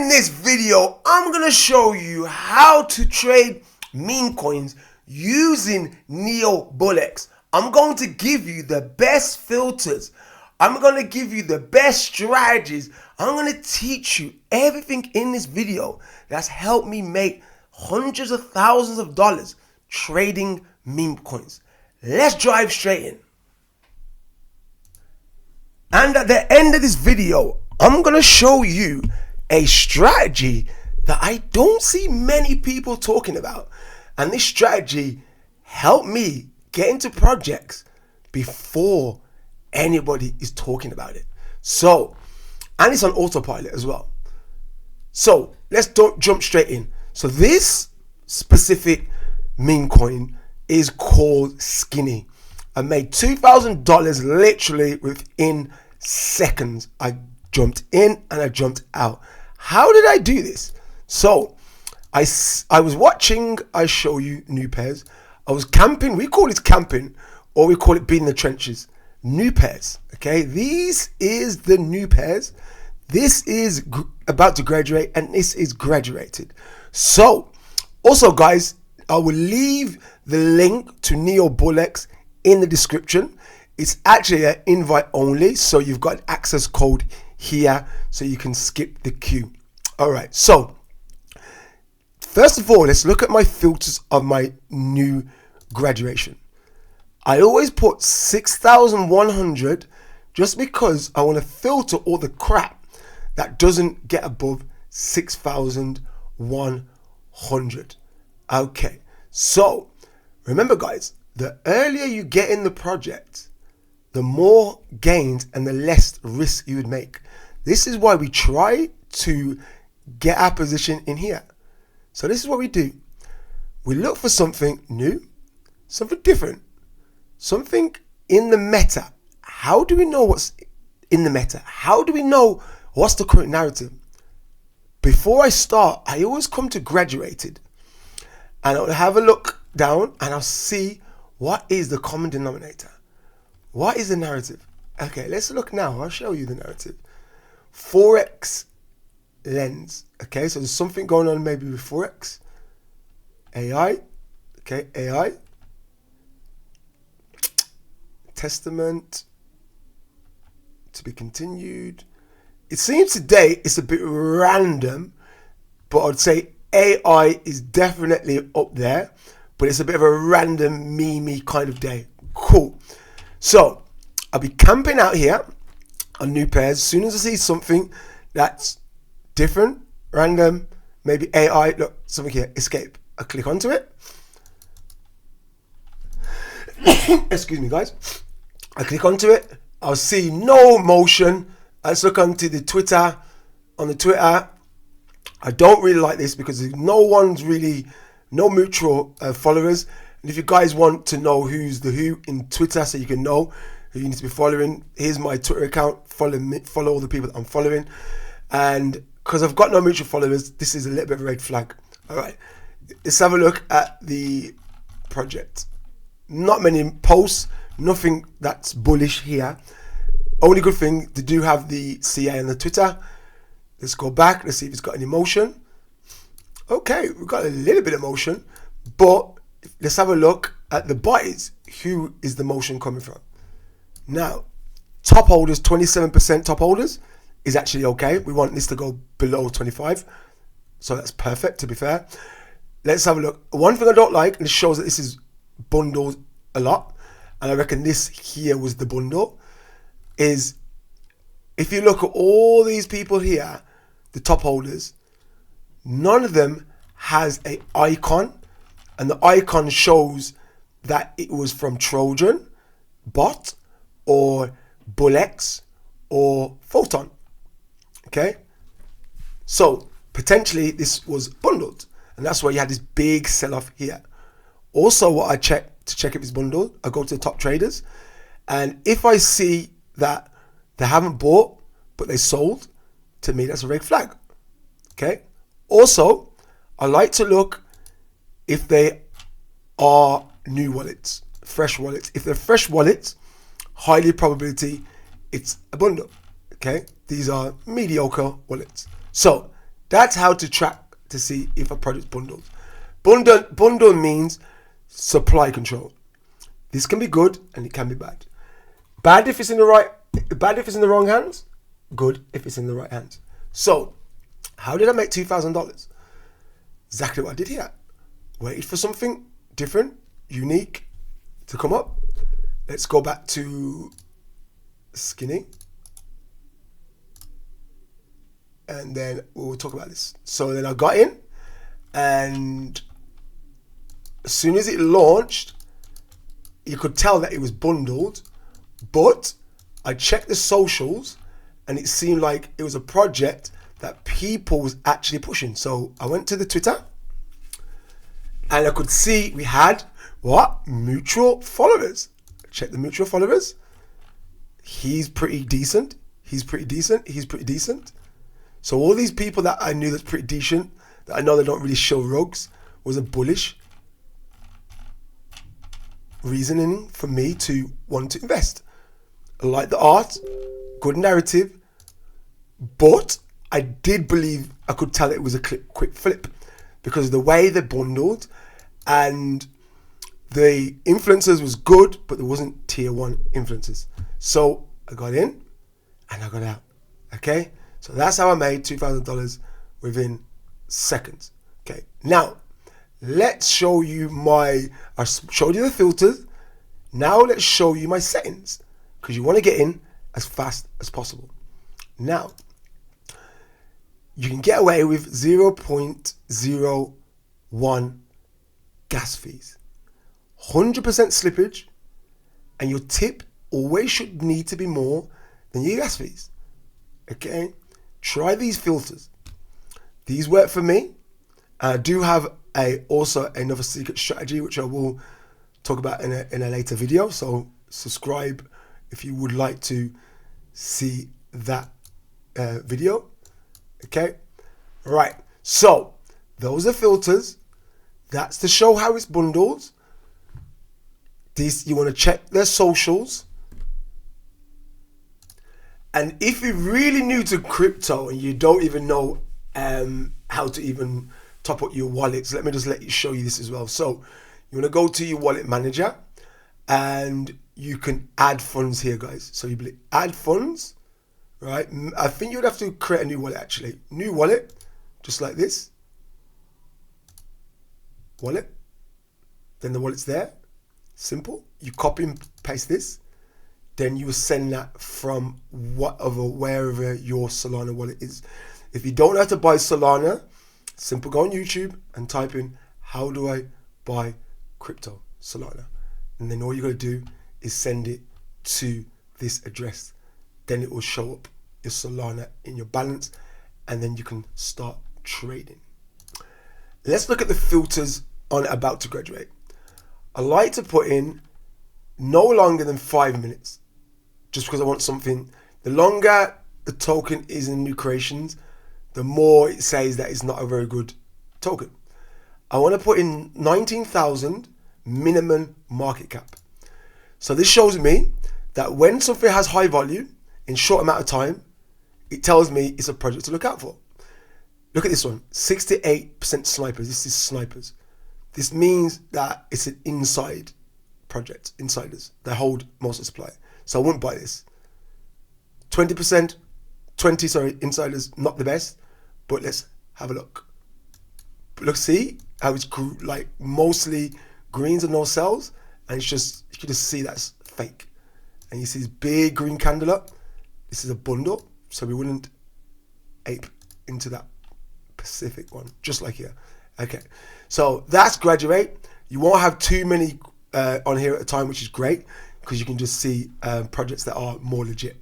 In this video, I'm going to show you how to trade meme coins using Bullx. I'm going to give you the best filters. I'm going to give you the best strategies. I'm going to teach you everything in this video that's helped me make hundreds of thousands of dollars trading meme coins. Let's dive straight in. And at the end of this video, I'm going to show you a strategy that I don't see many people talking about. And this strategy helped me get into projects before anybody is talking about it. So, and it's on autopilot as well. So let's jump straight in. So this specific meme coin is called Skinnie. I made $2,000 literally within seconds. I jumped in and I jumped out. How did I do this? So I was watching, I show you new pairs. I was camping, we call it camping, or we call it being in the trenches. New pairs, okay? This is the new pairs. This is about to graduate and this is graduated. So also guys, I will leave the link to Bullx in the description. It's actually an invite only, so you've got access code here so you can skip the queue. All right, so first of all, let's look at my filters of my new graduation. I always put 6,100 just because I want to filter all the crap that doesn't get above 6,100. Okay, so remember guys, the earlier you get in the project, the more gains and the less risk you would make. This is why we try to get our position in here. So this is what we do. We look for something new, something different, something in the meta. How do we know what's in the meta? How do we know what's the current narrative? Before I start, I always come to graduated and I'll have a look down and I'll see what is the common denominator. What is the narrative? Okay, let's look now. I'll show you the narrative. Forex lens. Okay, so there's something going on maybe with Forex. AI. Okay, AI. Testament. To be continued. It seems today it's a bit random, but I'd say AI is definitely up there, but it's a bit of a random meme kind of day. Cool. So I'll be camping out here on new pairs. As soon as I see something that's different, random, maybe AI, look, something here, escape. I click onto it. Excuse me, guys. I click onto it. I'll see no motion. Let's look onto the Twitter. On the Twitter, I don't really like this because no mutual followers. And if you guys want to know who's the who in Twitter so you can know who you need to be following, here's my Twitter account. Follow me, follow all the people that I'm following. And because I've got no mutual followers, this is a little bit of a red flag. All right, let's have a look at the project. Not many posts, nothing that's bullish here. Only good thing, they do have the CA on the Twitter. Let's go back, let's see if it's got any motion. Okay, we've got a little bit of motion, but let's have a look at the buys. Who is the motion coming from? Now, top holders, 27% top holders is actually okay. We want this to go below 25. So that's perfect, to be fair. Let's have a look. One thing I don't like, and it shows that this is bundled a lot, and I reckon this here was the bundle, is if you look at all these people here, the top holders, none of them has an icon, and the icon shows that it was from Trojan, Bot, or Bullx, or Photon. Okay, so potentially this was bundled, and that's why you had this big sell-off here. Also, what I check to check if it's bundled, I go to the top traders, and if I see that they haven't bought but they sold, to me that's a red flag. Okay, also I like to look if they are new wallets, fresh wallets. If they're fresh wallets, highly probability it's a bundle. Okay, these are mediocre wallets. So That's how to track to see if a project's bundled. Bundle means supply control. This can be good and it can be bad. Bad if it's in the wrong hands. Good if it's in the right hands. So, how did I make $2,000? Exactly what I did here. Waited for something different, unique to come up. Let's go back to Skinnie. And then we'll talk about this. So then I got in, and as soon as it launched, you could tell that it was bundled, but I checked the socials and it seemed like it was a project that people was actually pushing. So I went to the Twitter and I could see we had what? Mutual followers. Check the mutual followers. He's pretty decent. He's pretty decent. He's pretty decent. So all these people that I knew that's pretty decent, that I know they don't really show rugs, was a bullish reasoning for me to want to invest. I like the art, good narrative, but I did believe I could tell it was a quick flip because of the way they bundled, and the influencers was good, but there wasn't tier 1 influencers. So I got in and I got out. Okay, so that's how I made $2,000 within seconds. Okay, now let's show you I showed you the filters. Now let's show you my settings, because you want to get in as fast as possible. Now, you can get away with 0.01 gas fees, 100% slippage, and your tip always should need to be more than your gas fees. Okay, try these filters. These work for me. I do have also another secret strategy which I will talk about in a later video. So subscribe if you would like to see that video. Okay, right. So those are filters. That's to show how it's bundled. These, you want to check their socials. And if you're really new to crypto and you don't even know how to even top up your wallets, let me just show you this as well. So you want to go to your wallet manager and you can add funds here, guys. So you add funds, right? I think you would have to create a new wallet actually. New wallet, just like this. Wallet. Then the wallet's there. Simple. You copy and paste this. Then you will send that from wherever your Solana wallet is. If you don't know how to buy Solana, simple, go on YouTube and type in, how do I buy crypto Solana? And then all you got to do is send it to this address. Then it will show up your Solana in your balance, and then you can start trading. Let's look at the filters on about to graduate. I like to put in no longer than 5 minutes, just because I want something. The longer the token is in new creations, the more it says that it's not a very good token. I want to put in 19,000 minimum market cap. So this shows me that when something has high volume in short amount of time, it tells me it's a project to look out for. Look at this one, 68% snipers. This is snipers. This means that it's an inside project, insiders. They hold most of the supply. So I wouldn't buy this. 20%, insiders, not the best, but let's have a look. Look, see how it's like mostly greens and no cells, and it's just, you can just see that's fake. And you see this big green candle up. This is a bundle, so we wouldn't ape into that specific one, just like here. Okay, so that's graduate. You won't have too many on here at a time, which is great, because you can just see projects that are more legit.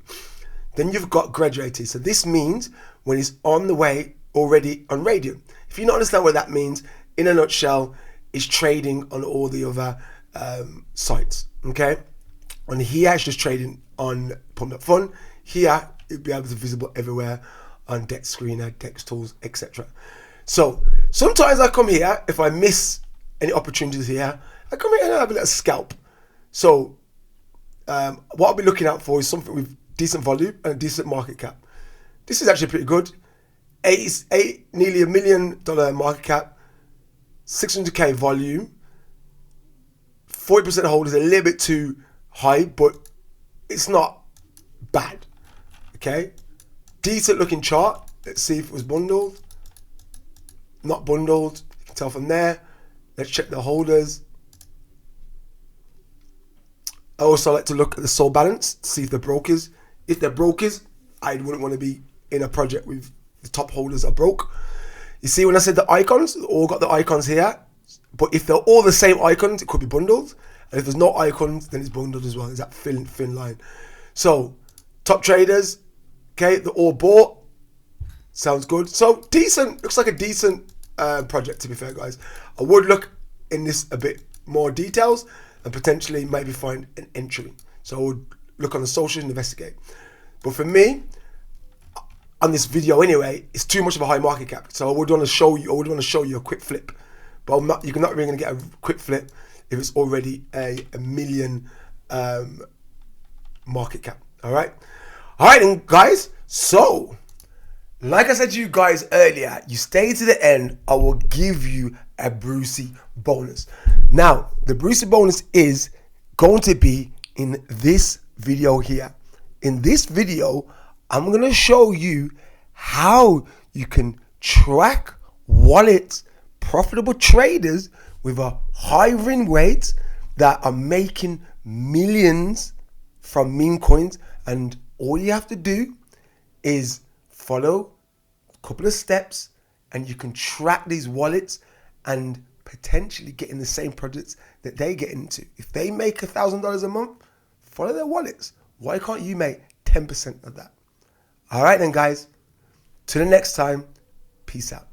Then you've got graduated. So this means when it's on the way already on Radium. If you don't understand what that means, in a nutshell, it's trading on all the other sites. Okay, and here it's just trading on Pump Up Fun. Here it'll be able to be visible everywhere on Dex Screener, Dex Tools, etc. So sometimes I come here, if I miss any opportunities here, I come here and I have a little scalp. So what I'll be looking out for is something with decent volume and a decent market cap. This is actually pretty good. nearly $1 million market cap, 600K volume. 40% hold is a little bit too high, but it's not bad. Okay, decent looking chart. Let's see if it was bundled. Not bundled. You can tell from there. Let's check the holders. I also like to look at the soul balance, see if they're brokers. If they're brokers, I wouldn't want to be in a project with the top holders are broke. You see, when I said the icons, all got the icons here. But if they're all the same icons, it could be bundled. And if there's no icons, then it's bundled as well. There's that thin line. So, top traders, okay, they're all bought. Sounds good. So, decent. Looks like a decent project, to be fair, guys. I would look in this a bit more details and potentially maybe find an entry. So, I would look on the socials and investigate. But for me, on this video anyway, it's too much of a high market cap. So, I would want to show you a quick flip. But you're not really going to get a quick flip if it's already a $1 million market cap. All right then, guys. So, like I said to you guys earlier, you stay to the end, I will give you a Brucey bonus. Now, the Brucey bonus is going to be in this video here. In this video, I'm going to show you how you can track wallets, profitable traders with a high win rate that are making millions from meme coins. And all you have to do is follow a couple of steps and you can track these wallets and potentially get in the same projects that they get into. If they make $1,000 a month, follow their wallets. Why can't you make 10% of that? All right then, guys. Till the next time, peace out.